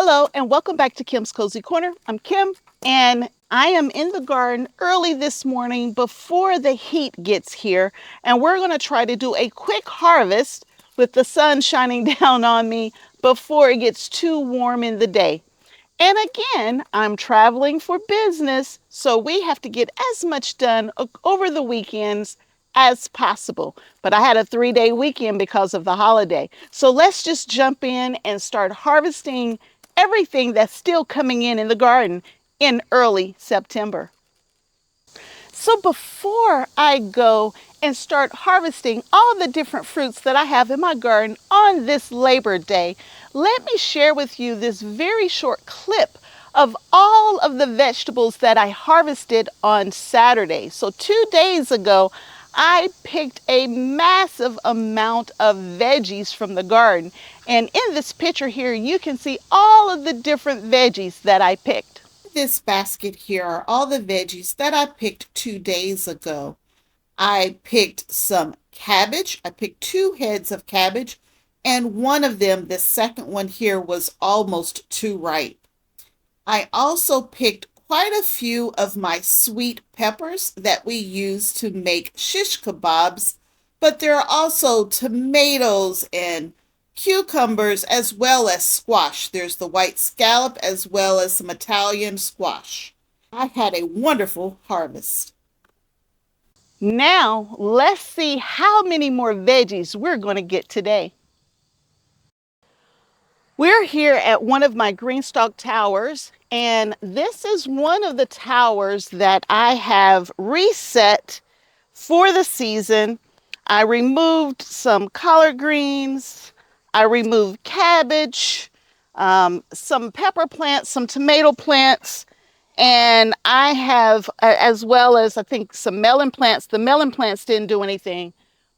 Hello and welcome back to Kim's Cozy Corner. I'm Kim and I am in the garden early this morning before the heat gets here, and we're going to try to do a quick harvest with the sun shining down on me before it gets too warm in the day. And again, I'm traveling for business, so we have to get as much done over the weekends as possible. But I had a 3-day weekend because of the holiday. So let's just jump in and start harvesting everything that's still coming in the garden in early September. So before I go and start harvesting all the different fruits that I have in my garden on this Labor Day, let me share with you this very short clip of all of the vegetables that I harvested on Saturday. So 2 days ago, I picked a massive amount of veggies from the garden. And in this picture here, you can see all of the different veggies that I picked. This basket here are all the veggies that I picked 2 days ago. I picked some cabbage. I picked 2 heads of cabbage, and one of them, the second one here, was almost too ripe. I also picked quite a few of my sweet peppers that we use to make shish kebabs, but there are also tomatoes and cucumbers as well as squash. There's the white scallop as well as some Italian squash. I had a wonderful harvest. Now, let's see how many more veggies we're going to get today. We're here at one of my GreenStalk towers, and this is one of the towers that I have reset for the season. I removed some collard greens, I removed cabbage, some pepper plants, some tomato plants, and I have, as well as I think some melon plants. The melon plants didn't do anything,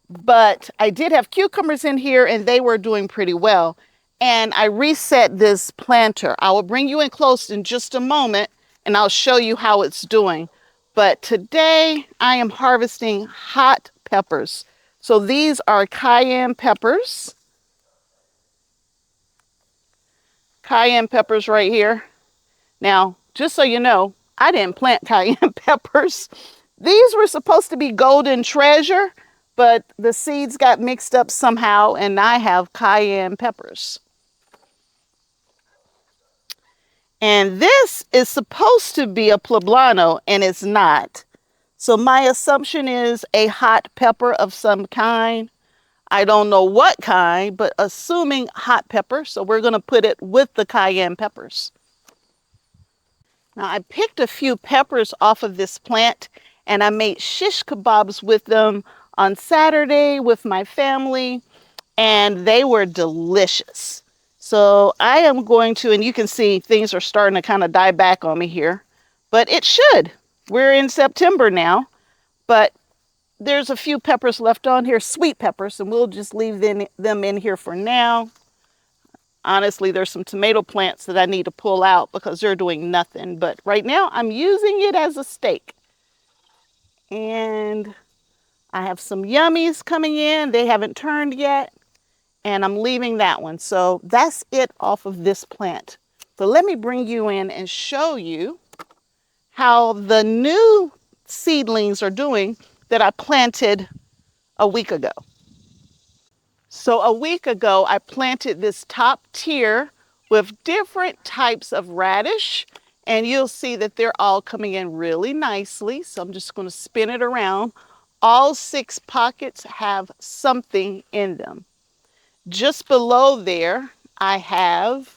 but I did have cucumbers in here and they were doing pretty well. And I reset this planter. I will bring you in close in just a moment and I'll show you how it's doing. But today I am harvesting hot peppers. So these are cayenne peppers. Cayenne peppers right here. Now, just so you know, I didn't plant cayenne peppers. These were supposed to be golden treasure, but the seeds got mixed up somehow and I have cayenne peppers. And this is supposed to be a poblano, and it's not. So my assumption is a hot pepper of some kind. I don't know what kind, but assuming hot pepper. So we're going to put it with the cayenne peppers. Now I picked a few peppers off of this plant, and I made shish kebabs with them on Saturday with my family, and they were delicious. So I am going to, and you can see things are starting to kind of die back on me here, but it should. We're in September now, but there's a few peppers left on here, sweet peppers, and we'll just leave them in here for now. Honestly, there's some tomato plants that I need to pull out because they're doing nothing, but right now I'm using it as a stake. And I have some yummies coming in. They haven't turned yet. And I'm leaving that one. So that's it off of this plant. So let me bring you in and show you how the new seedlings are doing that I planted a week ago. So a week ago, I planted this top tier with different types of radish, and you'll see that they're all coming in really nicely. So I'm just going to spin it around. All 6 pockets have something in them. Just below there, I have,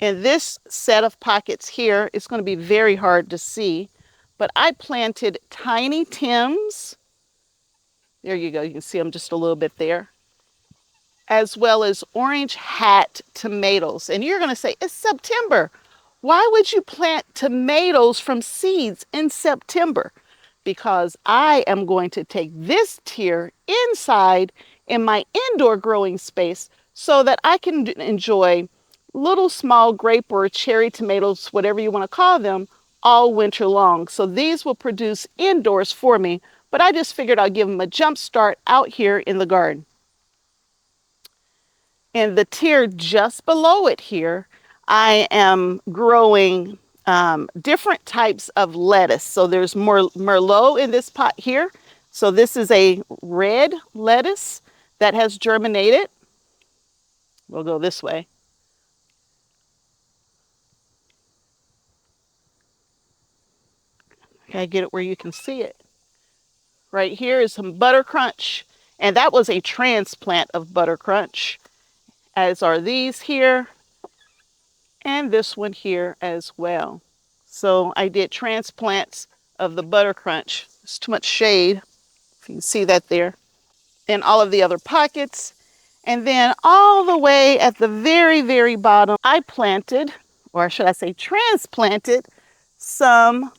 in this set of pockets here, it's going to be very hard to see, but I planted tiny Tims. There you go. You can see them just a little bit there. As well as orange hat tomatoes. And you're going to say, it's September. Why would you plant tomatoes from seeds in September? Because I am going to take this tier inside in my indoor growing space so that I can enjoy little small grape or cherry tomatoes, whatever you want to call them, all winter long. So these will produce indoors for me, but I just figured I'd give them a jump start out here in the garden. In the tier just below it here, I am growing different types of lettuce. So there's more Merlot in this pot here. So this is a red lettuce that has germinated. We'll go this way. Okay, get it where you can see it. Right here is some butter crunch, and that was a transplant of butter crunch, as are these here, and this one here as well. So I did transplants of the butter crunch. There's too much shade, if you can see that there, in all of the other pockets. And then all the way at the very, very bottom, I planted, or should I say transplanted, some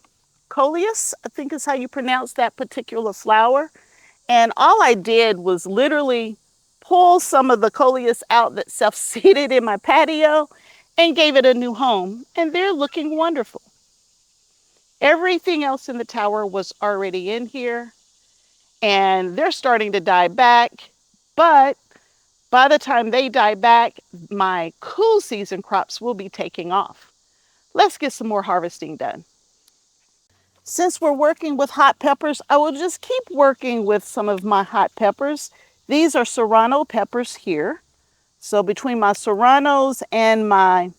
coleus, I think is how you pronounce that particular flower. And all I did was literally pull some of the coleus out that self-seeded in my patio and gave it a new home. And they're looking wonderful. Everything else in the tower was already in here, and they're starting to die back. But by the time they die back, my cool season crops will be taking off. Let's get some more harvesting done. Since we're working with hot peppers, I will just keep working with some of my hot peppers. These are serrano peppers here. So between my serranos and my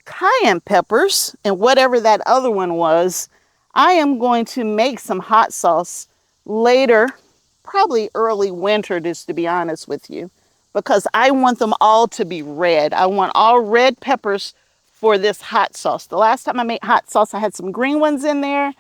cayenne peppers and whatever that other one was, I am going to make some hot sauce later, probably early winter, just to be honest with you, because I want them all to be red. I want all red peppers for this hot sauce. The last time I made hot sauce, I had some green ones in there,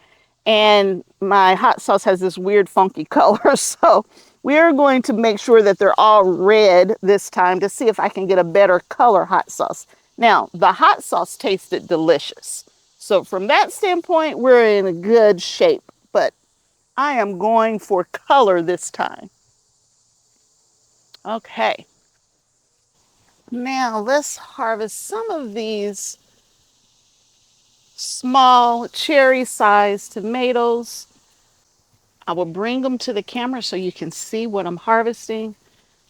and my hot sauce has this weird funky color. So we are going to make sure that they're all red this time to see if I can get a better color hot sauce. Now, the hot sauce tasted delicious. So from that standpoint, we're in a good shape, but I am going for color this time. Okay. Now let's harvest some of these small cherry-sized tomatoes. I will bring them to the camera so you can see what I'm harvesting,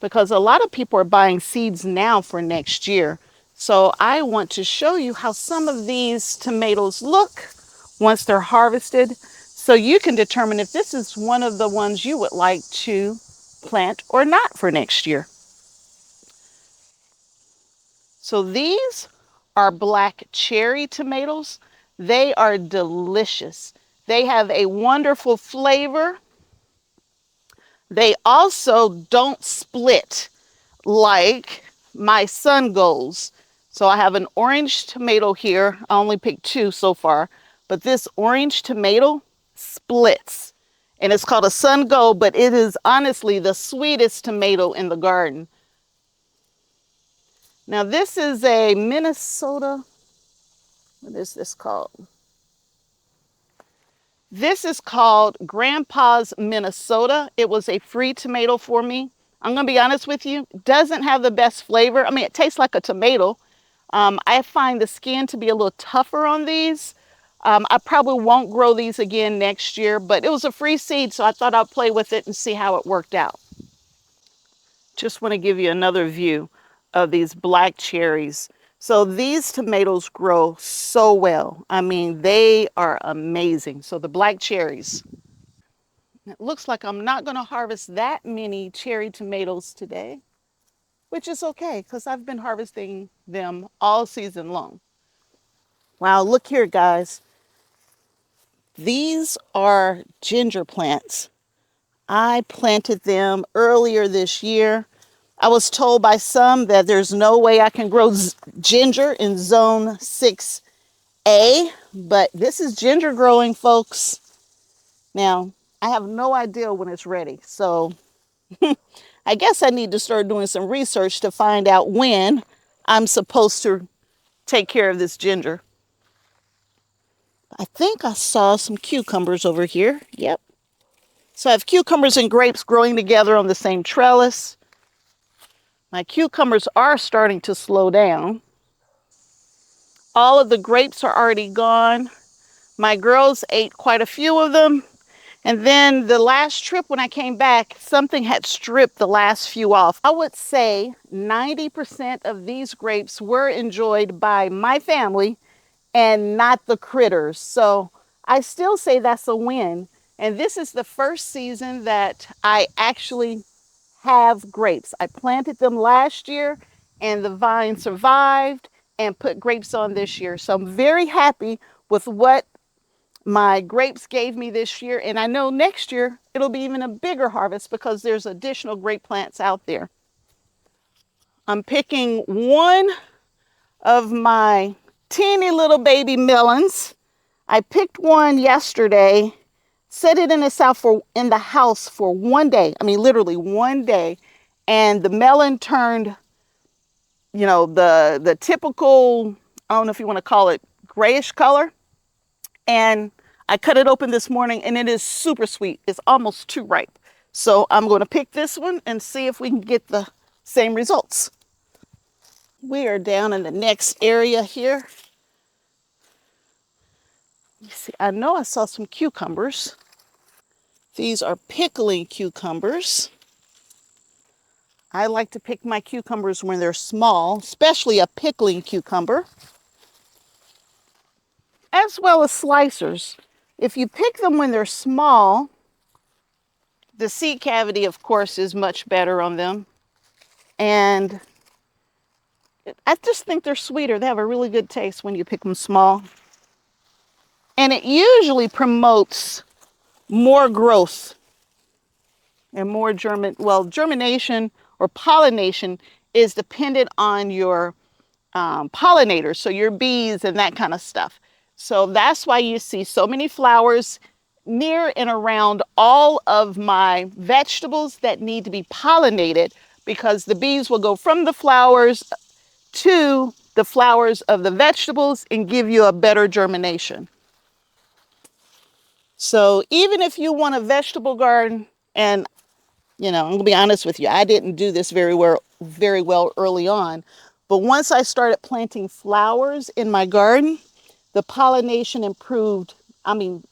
because a lot of people are buying seeds now for next year. So I want to show you how some of these tomatoes look once they're harvested, so you can determine if this is one of the ones you would like to plant or not for next year. So these are black cherry tomatoes. They are delicious. They have a wonderful flavor. They also don't split like my sun goals. So I have an orange tomato here. I only picked two so far, but this orange tomato splits. And it's called a sun gold, but it is honestly the sweetest tomato in the garden. Now this is a Minnesota, what is this called? This is called Grandpa's Minnesota. It was a free tomato for me. I'm gonna be honest with you, it doesn't have the best flavor. I mean, it tastes like a tomato. I find the skin to be a little tougher on these. I probably won't grow these again next year, but it was a free seed, so I thought I'd play with it and see how it worked out. Just want to give you another view of these black cherries. So these tomatoes grow so well. I mean, they are amazing. So the black cherries. It looks like I'm not going to harvest that many cherry tomatoes today, which is okay because I've been harvesting them all season long. Wow, look here, guys. These are ginger plants. I planted them earlier this year. I was told by some that there's no way I can grow ginger in zone 6A, but this is ginger growing, folks. Now, I have no idea when it's ready, so I guess I need to start doing some research to find out when I'm supposed to take care of this ginger. I think I saw some cucumbers over here. Yep. So I have cucumbers and grapes growing together on the same trellis. My cucumbers are starting to slow down. All of the grapes are already gone. My girls ate quite a few of them, And then the last trip when I came back, something had stripped the last few off. I would say 90% of these grapes were enjoyed by my family and not the critters. So I still say that's a win. And this is the first season that I actually have grapes. I planted them last year and the vine survived and put grapes on this year. So I'm very happy with what my grapes gave me this year. And I know next year it'll be even a bigger harvest because there's additional grape plants out there. I'm picking one of my teeny little baby melons. I picked one yesterday, set it in the house for one day. I mean, literally one day. And the melon turned, the typical, I don't know if you want to call it grayish color. And I cut it open this morning and it is super sweet. It's almost too ripe. So I'm going to pick this one and see if we can get the same results. We are down in the next area here. You see, I know I saw some cucumbers. These are pickling cucumbers. I like to pick my cucumbers when they're small, especially a pickling cucumber, as well as slicers. If you pick them when they're small, the seed cavity, of course, is much better on them. And I just think they're sweeter. They have a really good taste when you pick them small. And it usually promotes more growth and more germination or pollination is dependent on your pollinators, so your bees and that kind of stuff. So that's why you see so many flowers near and around all of my vegetables that need to be pollinated, because the bees will go from the flowers to the flowers of the vegetables and give you a better germination. So even if you want a vegetable garden, and I'm gonna be honest with you, I didn't do this very well early on, but once I started planting flowers in my garden, the pollination improved, I mean,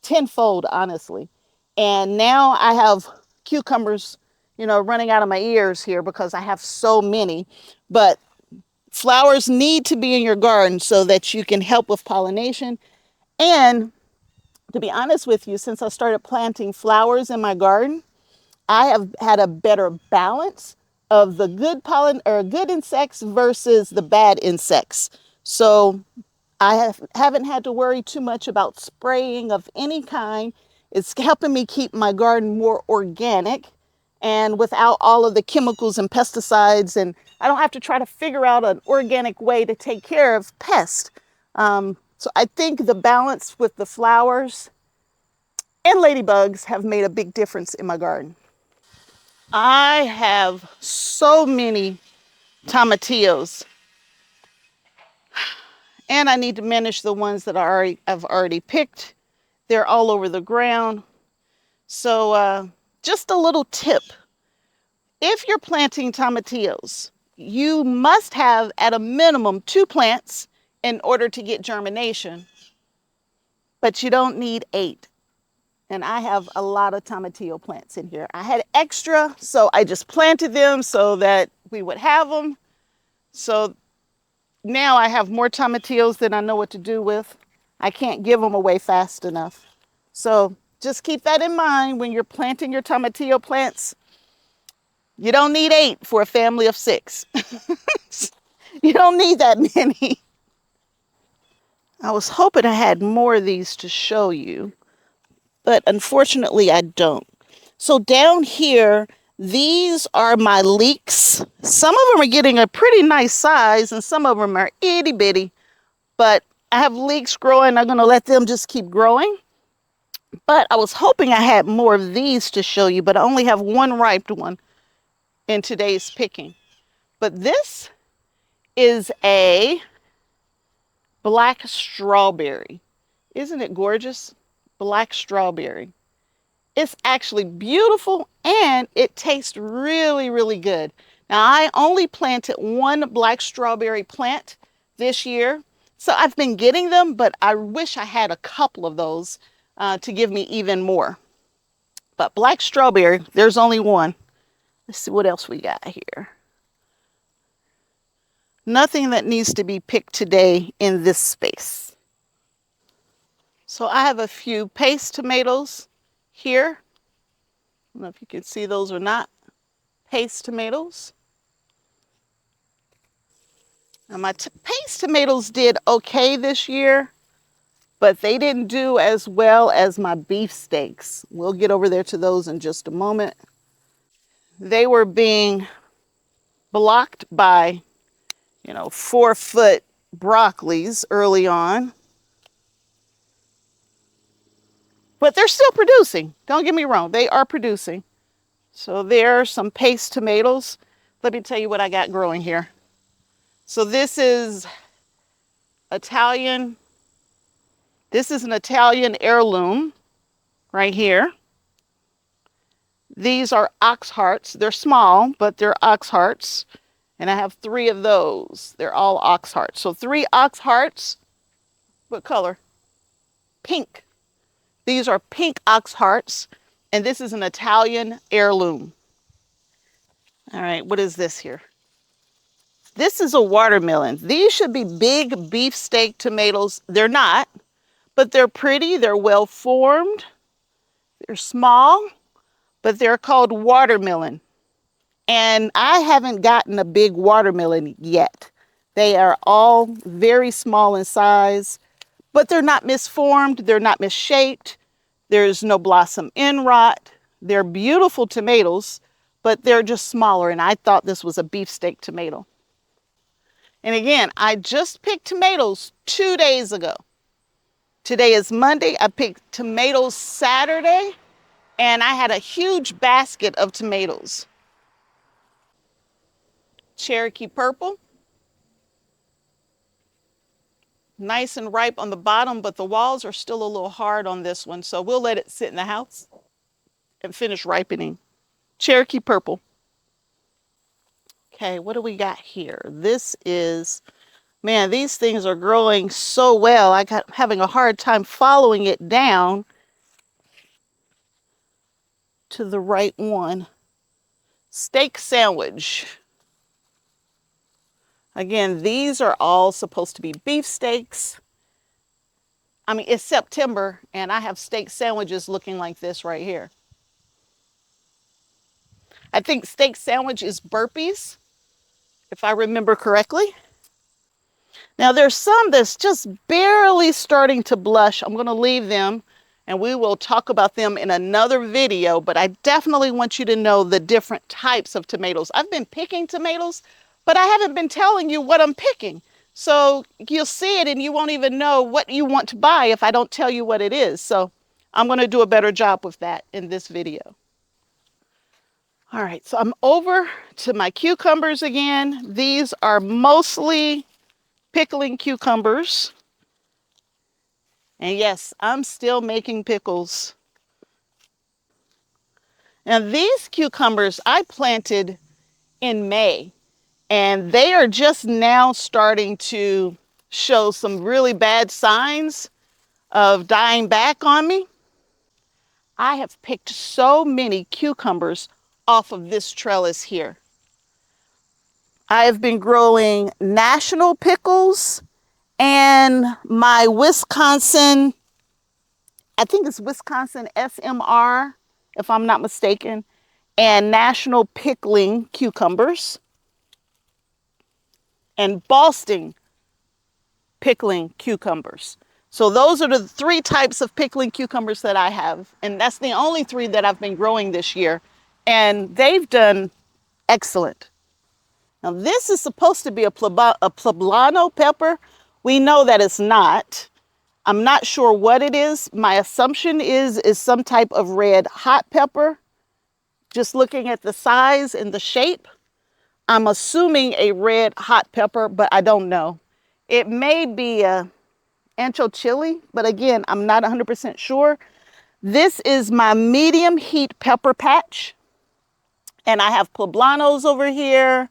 tenfold, honestly. And now I have cucumbers, running out of my ears here because I have so many. But flowers need to be in your garden so that you can help with pollination. And to be honest with you, since I started planting flowers in my garden, I have had a better balance of the good insects versus the bad insects. So I haven't had to worry too much about spraying of any kind. It's helping me keep my garden more organic and without all of the chemicals and pesticides. And I don't have to try to figure out an organic way to take care of pests. So I think the balance with the flowers and ladybugs have made a big difference in my garden. I have so many tomatillos, and I need to manage the ones that I've already picked. They're all over the ground. So just a little tip. If you're planting tomatillos, you must have at a minimum 2 plants in order to get germination, but you don't need 8. And I have a lot of tomatillo plants in here. I had extra, so I just planted them so that we would have them. So now I have more tomatillos than I know what to do with. I can't give them away fast enough. So just keep that in mind when you're planting your tomatillo plants. You don't need 8 for a family of 6. You don't need that many. I was hoping I had more of these to show you, but unfortunately I don't. So down here, these are my leeks. Some of them are getting a pretty nice size and some of them are itty bitty, but I have leeks growing. I'm gonna let them just keep growing. But I was hoping I had more of these to show you, but I only have one ripe one in today's picking. But this is a black strawberry. Isn't it gorgeous? Black strawberry. It's actually beautiful and it tastes really, really good. Now, I only planted one black strawberry plant this year. So I've been getting them, but I wish I had a couple of those. to give me even more. But black strawberry, there's only one. Let's see what else we got here. Nothing that needs to be picked today in this space. So I have a few paste tomatoes here. I don't know if you can see those or not. Paste tomatoes. Now my paste tomatoes did okay this year, but they didn't do as well as my beefsteaks. We'll get over there to those in just a moment. They were being blocked by, 4-foot broccolis early on. But they're still producing. Don't get me wrong, they are producing. So there are some paste tomatoes. Let me tell you what I got growing here. So this is Italian. This is an Italian heirloom right here. These are ox hearts. They're small, but they're ox hearts. And I have 3 of those. They're all ox hearts. So 3 ox hearts. What color? Pink. These are pink ox hearts. And this is an Italian heirloom. All right, what is this here? This is a watermelon. These should be big beefsteak tomatoes. They're not, but they're pretty. They're well formed. They're small, but they're called watermelon. And I haven't gotten a big watermelon yet. They are all very small in size, but they're not misformed. They're not misshaped. There's no blossom end rot. They're beautiful tomatoes, but they're just smaller. And I thought this was a beefsteak tomato. And again, I just picked tomatoes 2 days ago. Today is Monday. I picked tomatoes Saturday, and I had a huge basket of tomatoes. Cherokee purple. Nice and ripe on the bottom, but the walls are still a little hard on this one, so we'll let it sit in the house and finish ripening. Cherokee purple. Okay, what do we got here? This is, man, these things are growing so well. Having a hard time following it down to the right one. Steak sandwich. Again, these are all supposed to be beef steaks. I mean, it's September, and I have steak sandwiches looking like this right here. I think steak sandwich is burpees, if I remember correctly. Now, there's some that's just barely starting to blush. I'm going to leave them, and we will talk about them in another video, but I definitely want you to know the different types of tomatoes. I've been picking tomatoes, but I haven't been telling you what I'm picking. So you'll see it and you won't even know what you want to buy if I don't tell you what it is. So I'm going to do a better job with that in this video. All right, so I'm over to my cucumbers again. These are mostly pickling cucumbers. And yes, I'm still making pickles. Now these cucumbers I planted in May, and they are just now starting to show some really bad signs of dying back on me. I have picked so many cucumbers off of this trellis here. I have been growing national pickles and my Wisconsin, I think it's Wisconsin SMR, if I'm not mistaken, and national pickling cucumbers, and Boston pickling cucumbers. So those are the 3 types of pickling cucumbers that I have, and that's the only 3 that I've been growing this year, and they've done excellent. Now this is supposed to be a poblano pepper. We know that it's not. I'm not sure what it is. My assumption is some type of red hot pepper. Just looking at the size and the shape, I'm assuming a red hot pepper, but I don't know. It may be a ancho chili, but again, I'm not 100% sure. This is my medium heat pepper patch. And I have poblanos over here.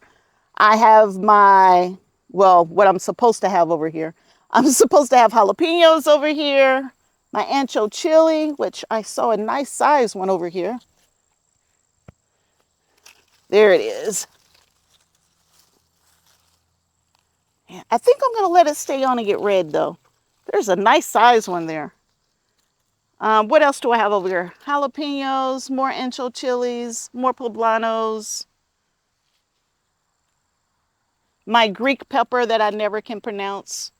I have what I'm supposed to have over here. I'm supposed to have jalapenos over here. My ancho chili, which I saw a nice size one over here. There it is. Yeah, I think I'm going to let it stay on and get red though. There's a nice size one there. What else do I have over here? Jalapenos, more ancho chilies, more poblanos. My Greek pepper that I never can pronounce.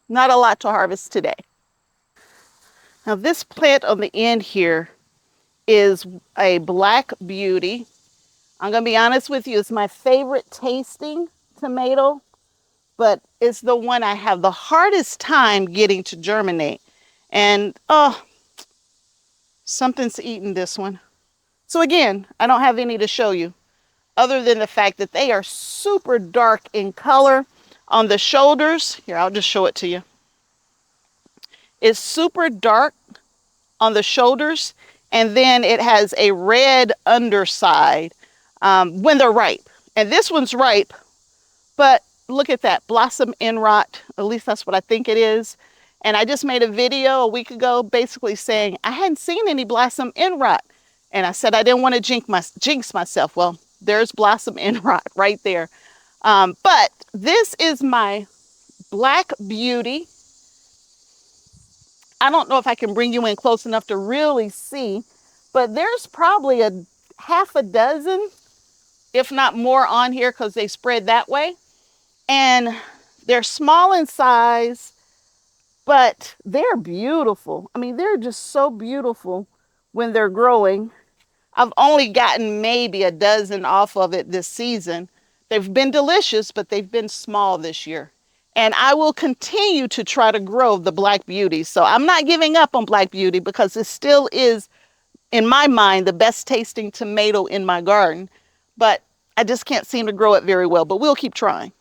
Not a lot to harvest today. Now this plant on the end here is a black beauty. I'm going to be honest with you, it's my favorite tasting tomato, but it's the one I have the hardest time getting to germinate. And oh, something's eating this one. So again, I don't have any to show you other than the fact that they are super dark in color on the shoulders. Here, I'll just show it to you. It's super dark on the shoulders, and then it has a red underside when they're ripe. And this one's ripe, but look at that, blossom end rot. At least that's what I think it is. And I just made a video a week ago basically saying I hadn't seen any blossom end rot. And I said I didn't want to jinx myself. Well, there's blossom end rot right there. But this is my black beauty. I don't know if I can bring you in close enough to really see, but there's probably a half a dozen, if not more, on here because they spread that way. And they're small in size, but they're beautiful. I mean, they're just so beautiful when they're growing. I've only gotten maybe a dozen off of it this season. They've been delicious, but they've been small this year. And I will continue to try to grow the Black Beauty. So I'm not giving up on Black Beauty because it still is, in my mind, the best tasting tomato in my garden. But I just can't seem to grow it very well, but we'll keep trying.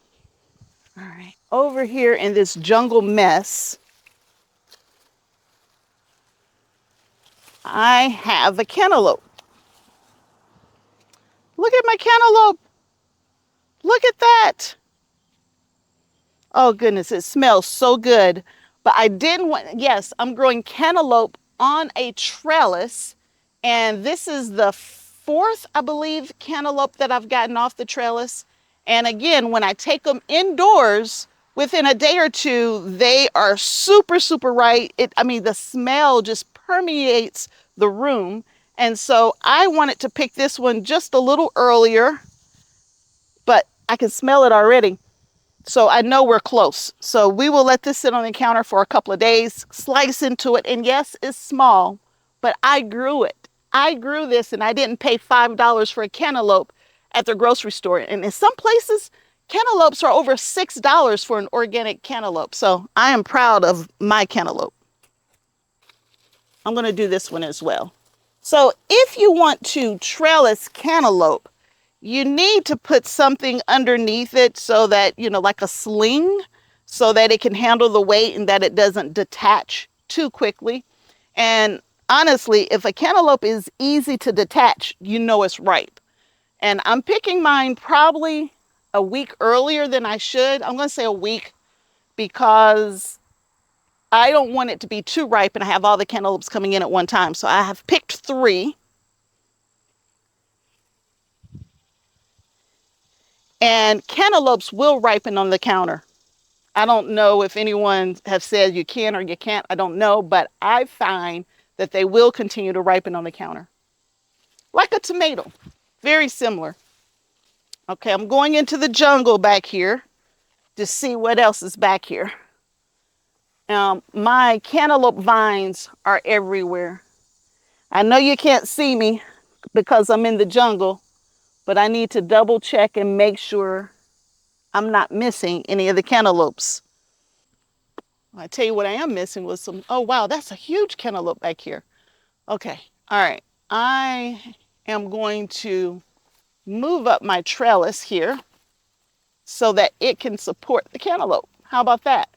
All right, over here in this jungle mess, I have a cantaloupe. Look at my cantaloupe. Look at that. Oh goodness, it smells so good. But I didn't want, yes, I'm growing cantaloupe on a trellis. And this is the fourth, I believe, cantaloupe that I've gotten off the trellis. And again, when I take them indoors, within a day or two, they are super, super ripe. I mean, the smell just permeates the room. And so I wanted to pick this one just a little earlier, but I can smell it already. So I know we're close. So we will let this sit on the counter for a couple of days, slice into it. And yes, it's small, but I grew it. I grew this and I didn't pay $5 for a cantaloupe at the grocery store. And in some places, cantaloupes are over $6 for an organic cantaloupe. So I am proud of my cantaloupe. I'm going to do this one as well. So if you want to trellis cantaloupe, you need to put something underneath it so that, you know, like a sling, so that it can handle the weight and that it doesn't detach too quickly. And honestly, if a cantaloupe is easy to detach, you know it's ripe. And I'm picking mine probably a week earlier than I should. I'm going to say a week because I don't want it to be too ripe and I have all the cantaloupes coming in at one time. So I have picked 3. And cantaloupes will ripen on the counter. I don't know if anyone has said you can or you can't. I don't know, but I find that they will continue to ripen on the counter. Like a tomato, very similar. Okay, I'm going into the jungle back here to see what else is back here. My cantaloupe vines are everywhere. I know you can't see me because I'm in the jungle, but I need to double check and make sure I'm not missing any of the cantaloupes. I tell you what I am missing was some, oh wow, that's a huge cantaloupe back here. Okay, all right. I am going to move up my trellis here so that it can support the cantaloupe. How about that?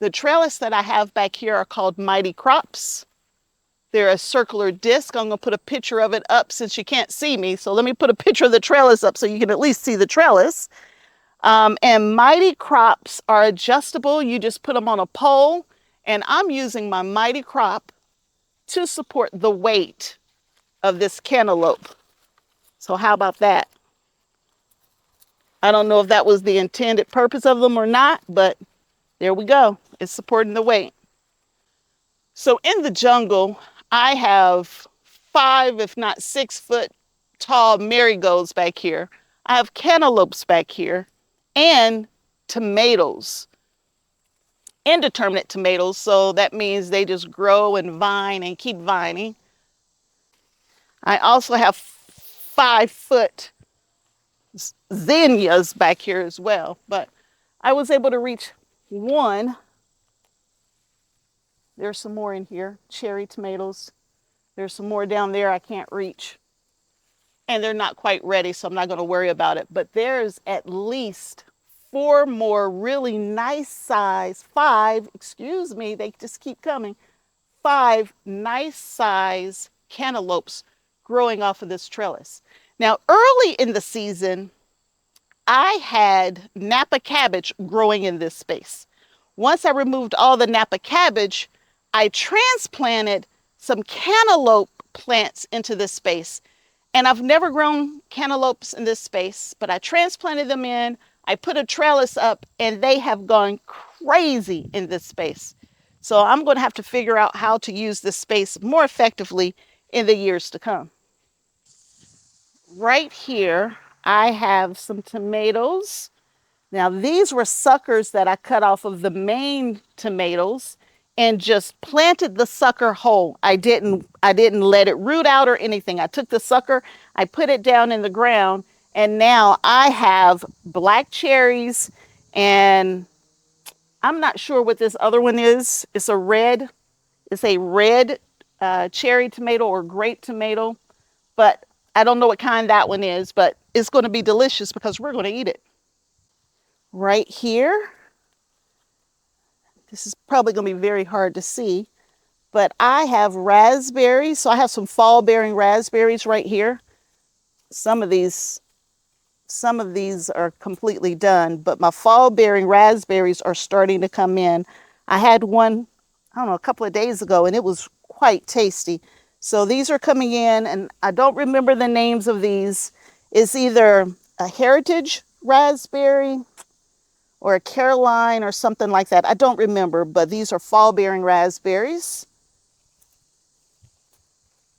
The trellis that I have back here are called Mighty Crops. They're a circular disc. I'm going to put a picture of it up since you can't see me. So let me put a picture of the trellis up so you can at least see the trellis. And mighty crops are adjustable. You just put them on a pole, and I'm using my mighty crop to support the weight of this cantaloupe. So how about that? I don't know if that was the intended purpose of them or not, but there we go. It's supporting the weight. So in the jungle, I have 5, if not 6 foot tall marigolds back here. I have cantaloupes back here and tomatoes, indeterminate tomatoes. So that means they just grow and vine and keep vining. I also have 5 foot zinnias back here as well, but I was able to reach one. There's some more in here, cherry tomatoes. There's some more down there I can't reach. And they're not quite ready, so I'm not going to worry about it. But there's at least 4 more really nice size, 5, excuse me, they just keep coming, 5 nice size cantaloupes growing off of this trellis. Now, early in the season, I had Napa cabbage growing in this space. Once I removed all the Napa cabbage, I transplanted some cantaloupe plants into this space. And I've never grown cantaloupes in this space, but I transplanted them in. I put a trellis up, and they have gone crazy in this space. So I'm going to have to figure out how to use this space more effectively in the years to come. Right here, I have some tomatoes. Now, these were suckers that I cut off of the main tomatoes and just planted the sucker whole. I didn't let it root out or anything. I took the sucker, I put it down in the ground, and now I have black cherries, and I'm not sure what this other one is. It's a red cherry tomato or grape tomato, but I don't know what kind that one is, but it's going to be delicious because we're going to eat it. Right here, this is probably going to be very hard to see, but I have raspberries. So I have some fall bearing raspberries right here. Some of these are completely done, but my fall bearing raspberries are starting to come in. I had one, I don't know, a couple of days ago, and it was quite tasty. So these are coming in, and I don't remember the names of these. It's either a heritage raspberry or a Caroline or something like that. I don't remember, but these are fall bearing raspberries.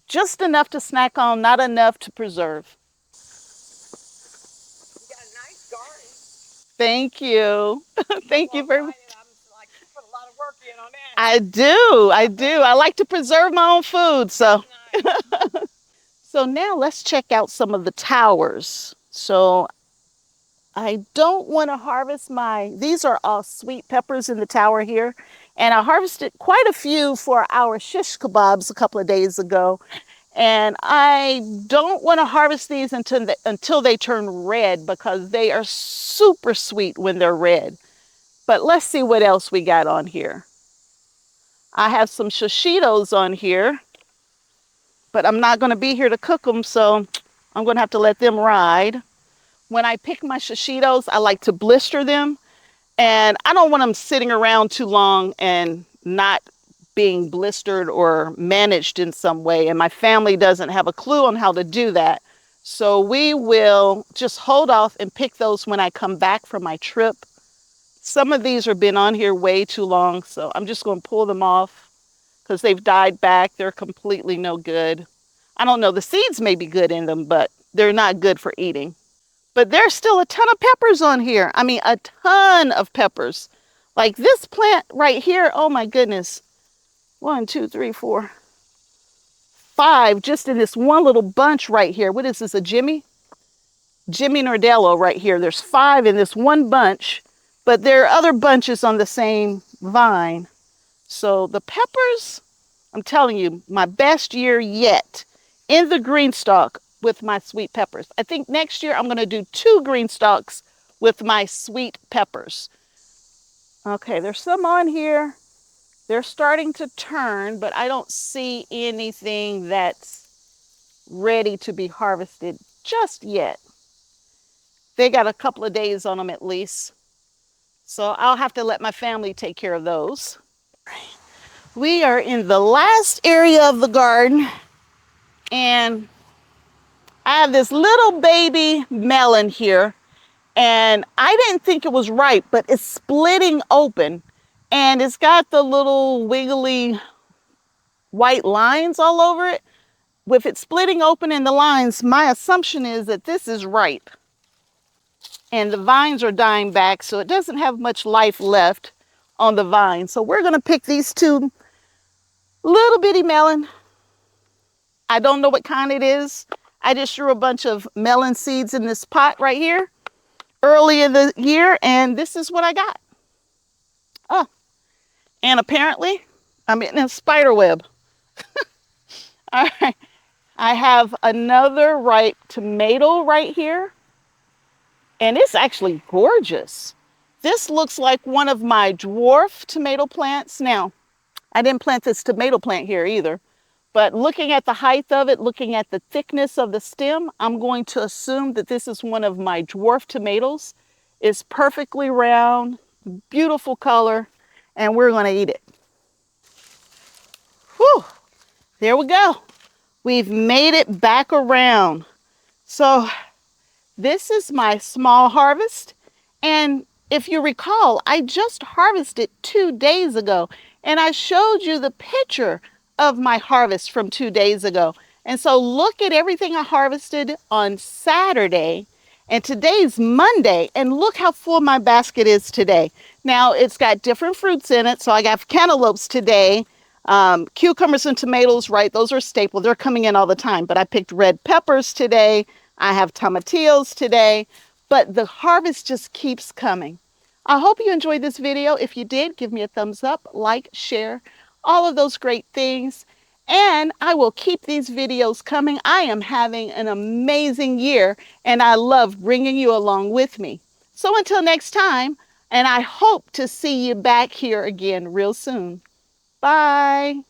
Just enough to snack on, not enough to preserve. You got a nice garden. Thank you. Thank you very much. I'm like, you put a lot of work in on that. I do. I do. I like to preserve my own food. So, Nice. so now let's check out some of the towers. So I don't want to harvest these are all sweet peppers in the tower here. And I harvested quite a few for our shish kebabs a couple of days ago. And I don't want to harvest these until they turn red because they are super sweet when they're red. But let's see what else we got on here. I have some shishitos on here, but I'm not going to be here to cook them, so I'm going to have to let them ride. When I pick my shishitos, I like to blister them, and I don't want them sitting around too long and not being blistered or managed in some way, and my family doesn't have a clue on how to do that. So we will just hold off and pick those when I come back from my trip. Some of these have been on here way too long, so I'm just going to pull them off because they've died back. They're completely no good. I don't know, the seeds may be good in them, but they're not good for eating. But there's still a ton of peppers on here. I mean, a ton of peppers. Like this plant right here, oh my goodness. 1, 2, 3, 4, 5, just in this one little bunch right here. What is this, a Jimmy? Jimmy Nordello right here. There's 5 in this one bunch, but there are other bunches on the same vine. So the peppers, I'm telling you, my best year yet in the GreenStalk with my sweet peppers. I think next year I'm going to do 2 GreenStalks with my sweet peppers. Okay, there's some on here. They're starting to turn, but I don't see anything that's ready to be harvested just yet. They got a couple of days on them at least. So I'll have to let my family take care of those. We are in the last area of the garden, and I have this little baby melon here, and I didn't think it was ripe, but it's splitting open, and it's got the little wiggly white lines all over it. With it splitting open in the lines, my assumption is that this is ripe. And the vines are dying back, so it doesn't have much life left on the vine. So we're gonna pick these two little bitty melon. I don't know what kind it is. I just threw a bunch of melon seeds in this pot right here early in the year, and this is what I got. Oh, and apparently I'm in a spider web. All right, I have another ripe tomato right here, and it's actually gorgeous. This looks like one of my dwarf tomato plants. Now, I didn't plant this tomato plant here either, but looking at the height of it, looking at the thickness of the stem, I'm going to assume that this is one of my dwarf tomatoes. It's perfectly round, beautiful color, and we're going to eat it. Whew, there we go. We've made it back around. So this is my small harvest, and if you recall, I just harvested 2 days ago, and I showed you the picture of my harvest from 2 days ago. And so look at everything I harvested on Saturday, and today's Monday, and look how full my basket is today. Now, it's got different fruits in it, so I got cantaloupes today, cucumbers and tomatoes, right? Those are staple. They're coming in all the time, but I picked red peppers today. I have tomatillos today, but the harvest just keeps coming. I hope you enjoyed this video. If you did, give me a thumbs up, like, share, all of those great things. And I will keep these videos coming. I am having an amazing year, and I love bringing you along with me. So until next time, and I hope to see you back here again real soon. Bye.